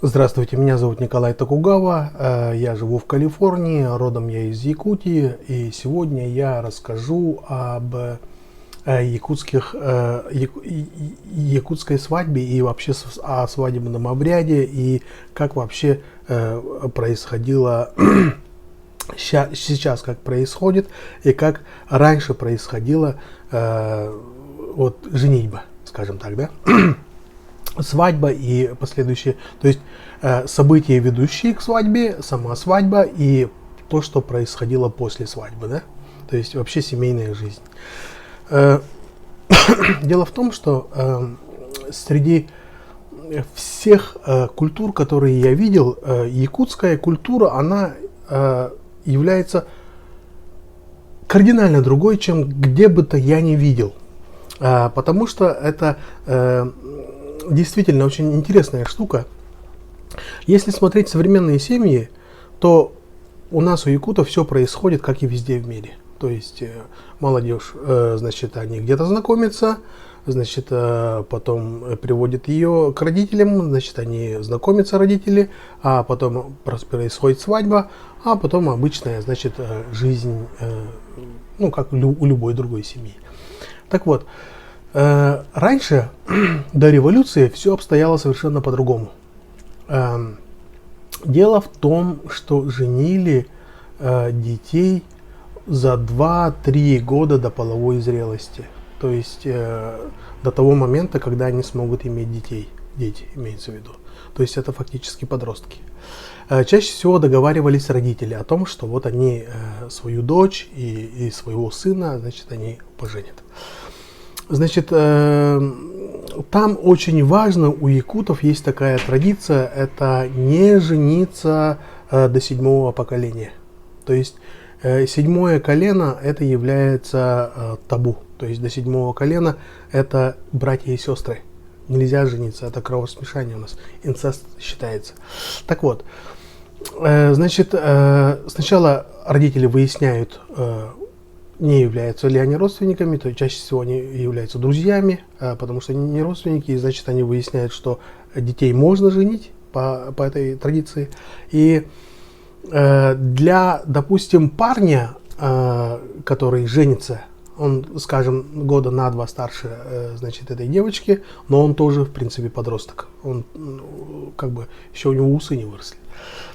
Здравствуйте, меня зовут Николай Токугава, я живу в Калифорнии, родом я из Якутии, и сегодня я расскажу об якутской свадьбе и вообще о свадебном обряде и как вообще происходило сейчас, как происходит и как раньше происходила женитьба, скажем так, да? Свадьба и последующие, то есть события, ведущие к свадьбе, сама свадьба и то, что происходило после свадьбы, да, то есть вообще семейная жизнь. Дело в том, что среди всех культур, которые я видел, якутская культура, она является кардинально другой, чем где бы то я ни видел, потому что это действительно очень интересная штука. Если смотреть современные семьи, то у нас, у якутов, все происходит, как и везде в мире. То есть молодежь, значит, они где-то знакомятся, значит, потом приводят ее к родителям, значит, они знакомятся, родители, а потом происходит свадьба, а потом обычная, значит, жизнь, ну, как у любой другой семьи. Так вот, раньше, до революции, все обстояло совершенно по-другому. Дело в том, что женили детей за 2-3 года до половой зрелости. То есть до того момента, когда они смогут иметь детей. Дети имеется в виду. То есть это фактически подростки. Чаще всего договаривались родители о том, что вот они свою дочь и своего сына, значит, они поженят. Значит, там очень важно, у якутов есть такая традиция, это не жениться до 7-го поколения. То есть 7-е колено это является табу. То есть до 7-го колена это братья и сестры. Нельзя жениться, это кровосмешание у нас, инцест считается. Так вот, значит, сначала родители выясняют, не являются ли они родственниками, то чаще всего они являются друзьями, потому что они не родственники, и значит они выясняют, что детей можно женить по этой традиции. И для, допустим, парня, который женится, он, скажем, года на 2 старше, значит, этой девочки, но он тоже, в принципе, подросток. Он, как бы, еще у него усы не выросли.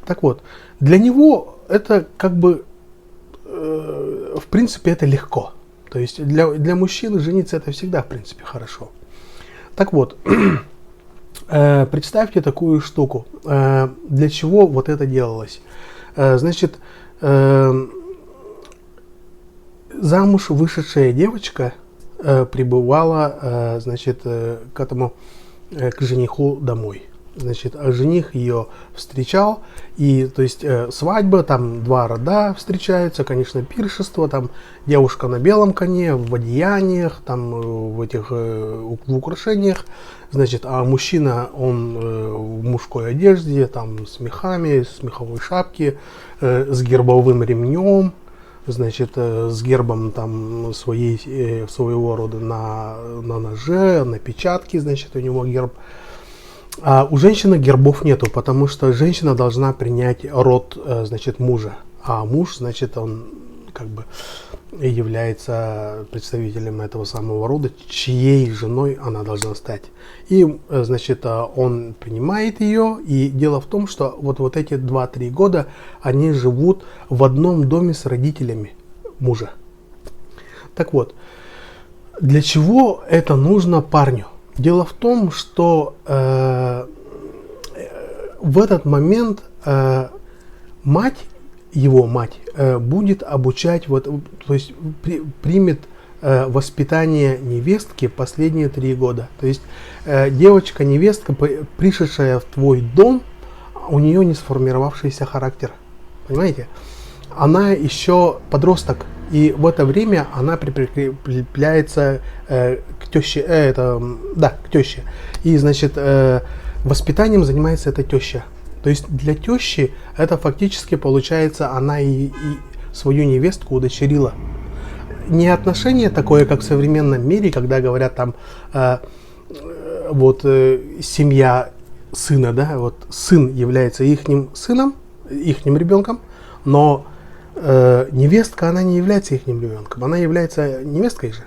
Так вот, для него это, как бы, в принципе, это легко. То есть для мужчины жениться это всегда, в принципе, хорошо. Так вот, представьте такую штуку. Для чего вот это делалось? Значит, замуж вышедшая девочка прибывала, значит, к жениху домой. Значит, жених ее встречал, и, то есть, свадьба, там 2 рода встречаются, конечно, пиршество, там девушка на белом коне, в одеяниях, там в этих в украшениях, значит, а мужчина, он в мужской одежде, там с мехами, с меховой шапки, с гербовым ремнем, значит, с гербом там своего рода на ноже, на печатке, значит, у него герб. А у женщины гербов нету, потому что женщина должна принять род, значит, мужа. А муж, значит, он как бы является представителем этого самого рода, чьей женой она должна стать. И, значит, он принимает ее. И дело в том, что вот эти 2-3 года они живут в одном доме с родителями мужа. Так вот, для чего это нужно парню? Дело в том, что в этот момент его мать будет обучать, то есть примет воспитание невестки последние 3 года. То есть девочка-невестка, пришедшая в твой дом, у нее не сформировавшийся характер. Понимаете? Она еще подросток. И в это время она прикрепляется к теще, к теще. И, значит, воспитанием занимается эта теща. То есть для тещи это фактически получается, она и свою невестку удочерила. Не отношение такое, как в современном мире, когда говорят там, семья сына, да, вот сын является ихним сыном, ихним ребенком, но невестка, она не является ихним ребенком, она является невесткой же.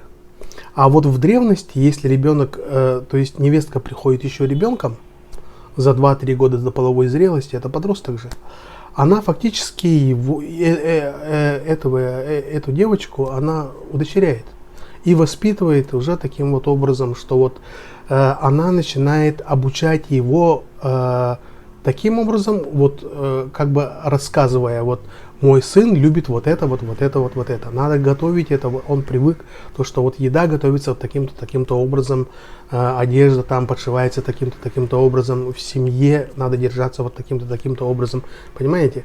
А вот в древности, если ребенок, то есть невестка приходит еще ребенком за 2-3 года до половой зрелости, это подросток же, она фактически эту девочку она удочеряет и воспитывает уже таким вот образом, что вот она начинает обучать его таким образом, вот как бы рассказывая, вот мой сын любит вот это, вот это, вот это. Надо готовить это, он привык, то что вот еда готовится вот таким-то образом, одежда там подшивается таким-то образом, в семье надо держаться вот таким-то образом, понимаете?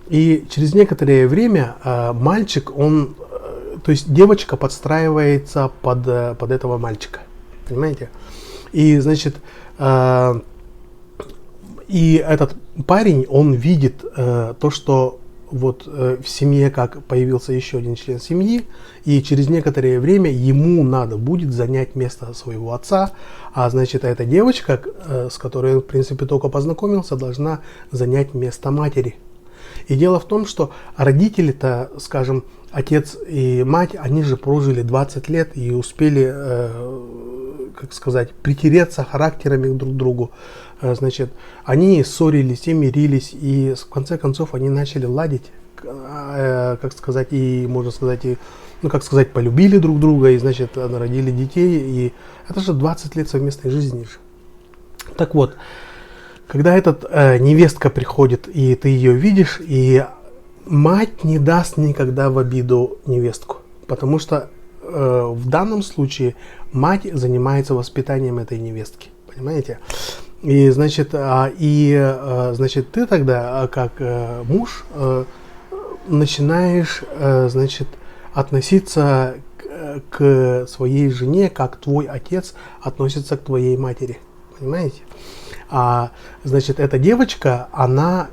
И через некоторое время мальчик, то есть девочка подстраивается под этого мальчика, понимаете? И значит, и этот парень, он видит то, что вот в семье как появился еще один член семьи, и через некоторое время ему надо будет занять место своего отца, а значит эта девочка, с которой он в принципе только познакомился, должна занять место матери. И дело в том, что родители-то, скажем, отец и мать, они же прожили 20 лет и успели, как сказать, притереться характерами друг к другу. Значит, они ссорились и мирились, и в конце концов они начали ладить, как сказать, и можно сказать, и, ну как сказать, полюбили друг друга, и значит родили детей, и это же 20 лет совместной жизни же. Так вот, когда невестка приходит, и ты ее видишь, и мать не даст никогда в обиду невестку, потому что в данном случае мать занимается воспитанием этой невестки, понимаете? И значит, значит, ты тогда, как муж, начинаешь, значит, относиться к своей жене, как твой отец относится к твоей матери, понимаете? Значит, эта девочка, она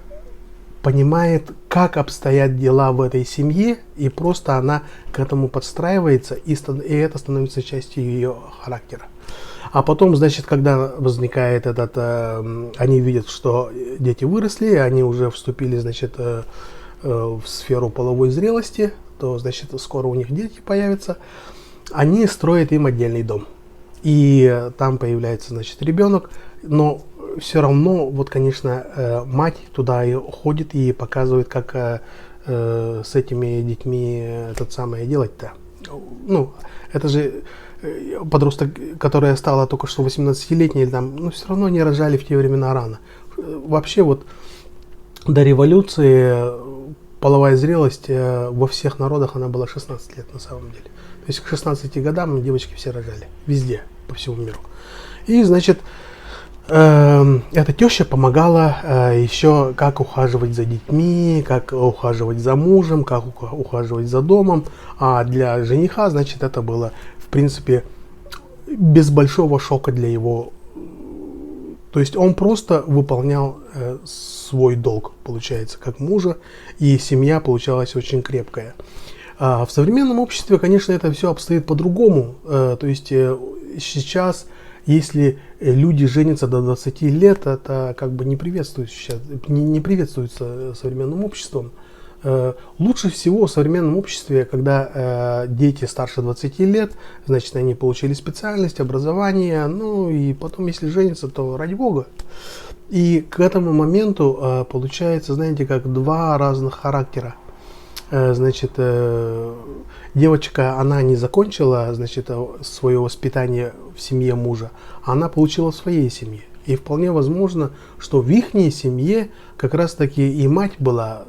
понимает, как обстоят дела в этой семье, и просто она к этому подстраивается, и это становится частью ее характера. А потом, значит, когда возникает они видят, что дети выросли, они уже вступили, значит, в сферу половой зрелости, то, значит, скоро у них дети появятся, они строят им отдельный дом. И там появляется, значит, ребенок, но все равно, вот, конечно, мать туда и ходит и показывает, как с этими детьми делать-то. Ну, это же подросток, которая стала только что 18-летней, но все равно не рожали в те времена рано. Вообще вот до революции половая зрелость во всех народах она была 16 лет на самом деле. То есть к 16 годам девочки все рожали, везде, по всему миру. И, значит, эта теща помогала еще, как ухаживать за детьми, как ухаживать за мужем, как ухаживать за домом. А для жениха, значит, это было, в принципе, без большого шока для его. То есть он просто выполнял свой долг, получается, как мужа, и семья получалась очень крепкая. В современном обществе, конечно, это все обстоит по-другому. То есть сейчас, если люди женятся до 20 лет, это как бы не приветствуется современным обществом. Лучше всего в современном обществе, когда дети старше 20 лет, значит, они получили специальность, образование, ну и потом, если женятся, то ради бога. И к этому моменту получается, знаете, как два разных характера. Значит, девочка, она не закончила, значит, свое воспитание в семье мужа, она получила в своей семье. И вполне возможно, что в их семье как раз таки и мать была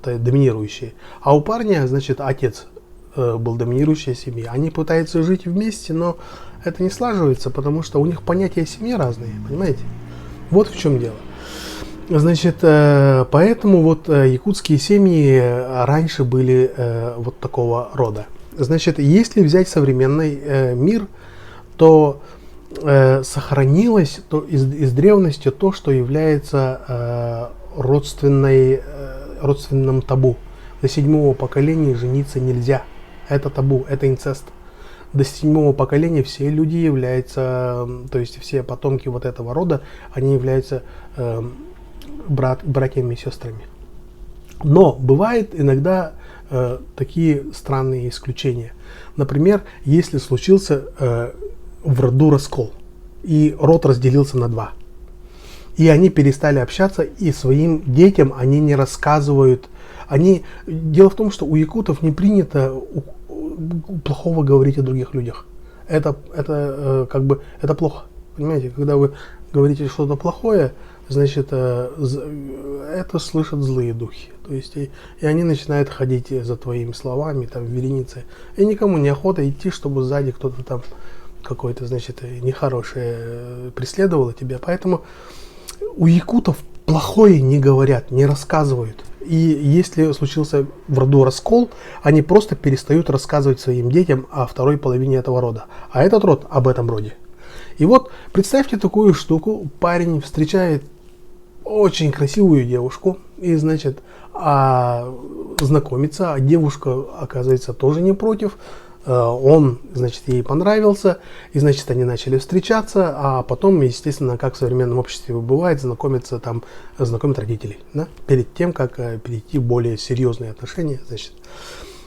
доминирующей, а у парня, значит, отец был доминирующей семьи. Они пытаются жить вместе, но это не слаживается, потому что у них понятия семьи разные, понимаете? Вот в чем дело. Значит, поэтому вот якутские семьи раньше были вот такого рода. Значит, если взять современный мир, то сохранилось из древности то, что является родственным табу. До 7-го поколения жениться нельзя. Это табу, это инцест. до 7-го поколения все люди являются, то есть все потомки вот этого рода, они являются братьями и сестрами. Но бывает иногда такие странные исключения. Например, если случился в роду раскол, и род разделился на два, и они перестали общаться, и своим детям они не рассказывают. Дело в том, что у якутов не принято плохого говорить о других людях. Это плохо. Понимаете, когда вы говорите что-то плохое, значит, это слышат злые духи. То есть и они начинают ходить за твоими словами, там, вереницей. И никому не охота идти, чтобы сзади кто-то там какой-то, значит, нехорошее преследовало тебя. Поэтому у якутов плохое не говорят, не рассказывают. И если случился в роду раскол, они просто перестают рассказывать своим детям о второй половине этого рода. А этот род об этом роде. И вот представьте такую штуку. Парень встречает очень красивую девушку и, значит, знакомится, а девушка, оказывается, тоже не против. Он, значит, ей понравился, и, значит, они начали встречаться, а потом, естественно, как в современном обществе бывает, знакомят родителей, да, перед тем, как перейти в более серьезные отношения, значит.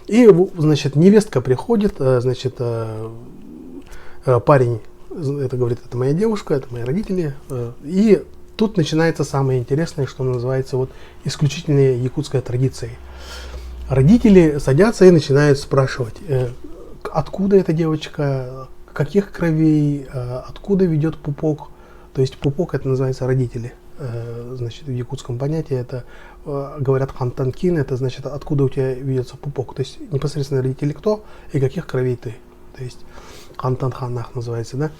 И, значит, невестка приходит, значит, парень, это говорит, это моя девушка, это мои родители, и тут начинается самое интересное, что называется вот исключительной якутской традицией. Родители садятся и начинают спрашивать, откуда эта девочка, каких кровей, откуда ведет пупок. То есть пупок — это называется родители. Значит, в якутском понятии это говорят хантанкин, это значит, откуда у тебя ведется пупок. То есть непосредственно родители кто и каких кровей ты. То есть хантанханах называется, да.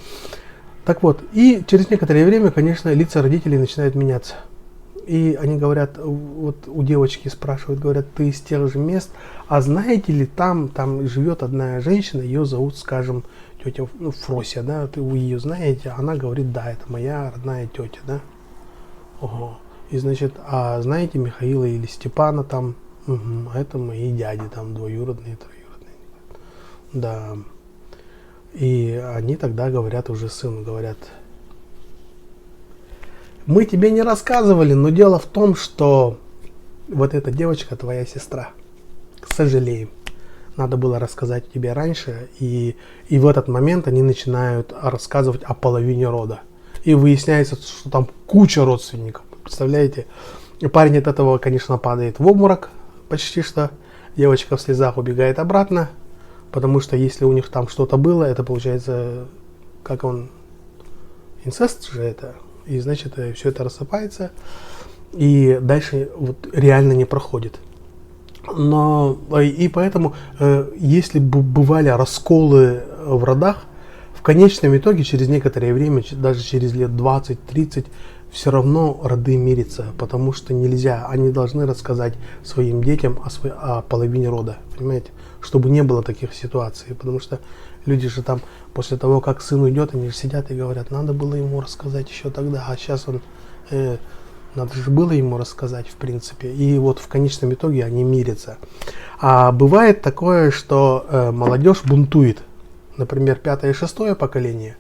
Так вот, и через некоторое время, конечно, лица родителей начинают меняться. И они говорят, вот у девочки спрашивают, говорят, ты из тех же мест, а знаете ли, там живет одна женщина, ее зовут, скажем, тетя Фрося, да, вы ее знаете? Она говорит, да, это моя родная тетя, да. Ого. И, значит, а знаете Михаила или Степана там? Угу, это мои дяди, там, двоюродные, троюродные. Да. И они тогда говорят уже сыну, говорят, мы тебе не рассказывали, но дело в том, что вот эта девочка твоя сестра. К сожалению. Надо было рассказать тебе раньше. И в этот момент они начинают рассказывать о половине рода. И выясняется, что там куча родственников. Представляете? И парень от этого, конечно, падает в обморок почти что. Девочка в слезах убегает обратно. Потому что если у них там что-то было, это получается, инцест же это. И, значит, все это рассыпается, и дальше вот реально не проходит. И поэтому, если бы бывали расколы в родах, в конечном итоге, через некоторое время, даже через лет 20-30, все равно роды мирятся, потому что нельзя, они должны рассказать своим детям о половине рода, понимаете, чтобы не было таких ситуаций, потому что люди же там, после того, как сын уйдет, они же сидят и говорят, надо было ему рассказать еще тогда, а сейчас надо же было ему рассказать, в принципе. И вот в конечном итоге они мирятся. А бывает такое, что молодежь бунтует. Например, 5-е и 6-е поколение.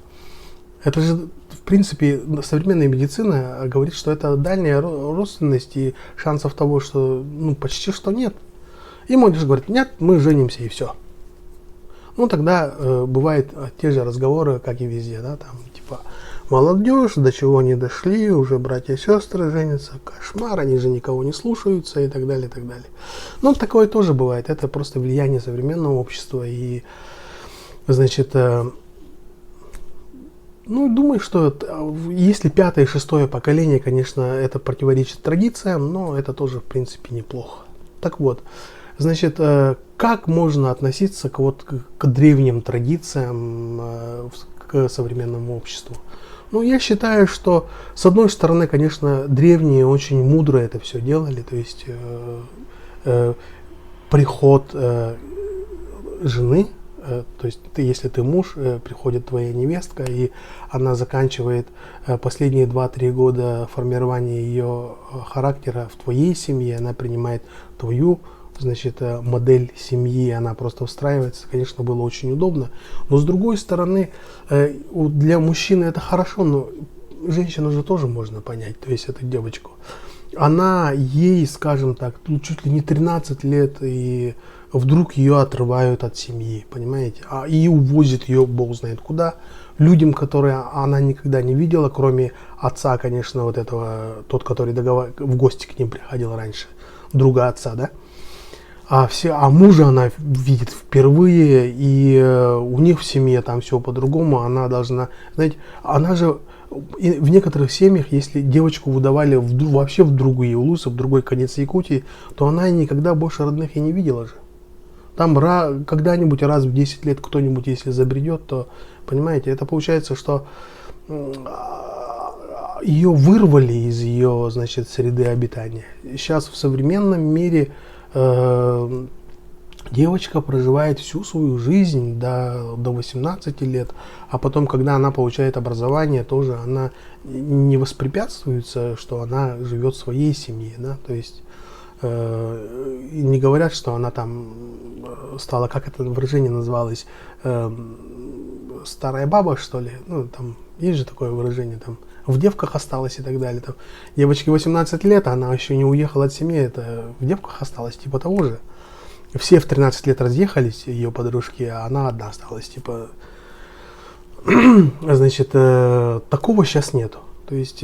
Это же, в принципе, современная медицина говорит, что это дальняя родственность, и шансов того, что почти что нет. И молодежь говорит, нет, мы женимся и все. Тогда бывают те же разговоры, как и везде, да, там, типа, молодежь, до чего они дошли, уже братья и сестры женятся, кошмар, они же никого не слушаются и так далее, и так далее. Такое тоже бывает, это просто влияние современного общества, и, значит, думаю, что если 5-е и 6-е поколение, конечно, это противоречит традициям, но это тоже, в принципе, неплохо. Так вот, значит, как можно относиться к древним традициям, к современному обществу? Я считаю, что, с одной стороны, конечно, древние очень мудро это все делали, то есть приход жены, то есть если ты муж, приходит твоя невестка, и она заканчивает последние 2-3 года формирования ее характера в твоей семье, она принимает твою значит, модель семьи, она просто встраивается, конечно, было очень удобно. Но с другой стороны, для мужчины это хорошо, но женщину же тоже можно понять, то есть эту девочку. Ей, скажем так, чуть ли не 13 лет, и вдруг ее отрывают от семьи, понимаете? И увозят ее бог знает куда. Людям, которые она никогда не видела, кроме отца, конечно, вот этого, тот, который в гости к ним приходил раньше, друга отца, да? А мужа она видит впервые, и у них в семье там все по-другому. Она должна, знаете, она же в некоторых семьях, если девочку выдавали вообще в другие улусы, в другой конец Якутии, то она никогда больше родных и не видела же. Там когда-нибудь раз в 10 лет кто-нибудь, если забредет, то, понимаете, это получается, что ее вырвали из ее, значит, среды обитания. Сейчас в современном мире девочка проживает всю свою жизнь до 18 лет, а потом, когда она получает образование, тоже она не воспрепятствуется, что она живет в своей семье, да, то есть не говорят, что она там стала, как это выражение называлось, старая баба, что ли, ну, там есть же такое выражение, там, в девках осталась и так далее, там, девочке 18 лет, а она еще не уехала от семьи, это в девках осталась, типа того же. Все в 13 лет разъехались, ее подружки, а она одна осталась, типа, значит, такого сейчас нету. То есть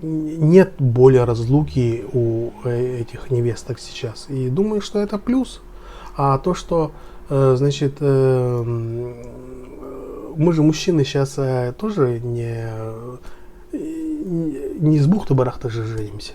нет боли разлуки у этих невесток сейчас. И думаю, что это плюс. А то, что, значит, мы же мужчины сейчас тоже не с бухты-барахта же женимся.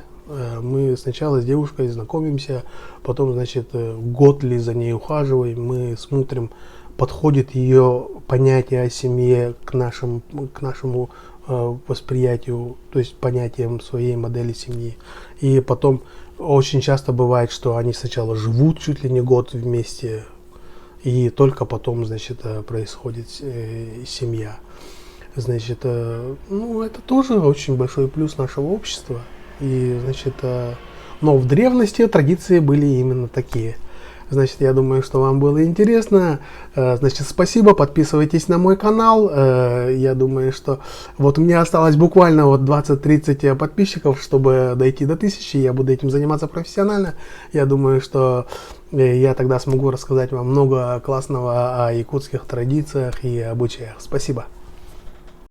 Мы сначала с девушкой знакомимся, потом, значит, год ли за ней ухаживаем, мы смотрим, подходит ее понятие о семье к нашему восприятию, то есть понятием своей модели семьи. И потом очень часто бывает, что они сначала живут чуть ли не год вместе, и только потом, значит, происходит семья. Значит, ну, это тоже очень большой плюс нашего общества. И, значит, но в древности традиции были именно такие. Значит, я думаю, что вам было интересно. Значит, спасибо, подписывайтесь на мой канал. Я думаю, что вот мне осталось буквально вот 20-30 подписчиков, чтобы дойти до 1000. Я буду этим заниматься профессионально. Я думаю, что я тогда смогу рассказать вам много классного о якутских традициях и обычаях. Спасибо.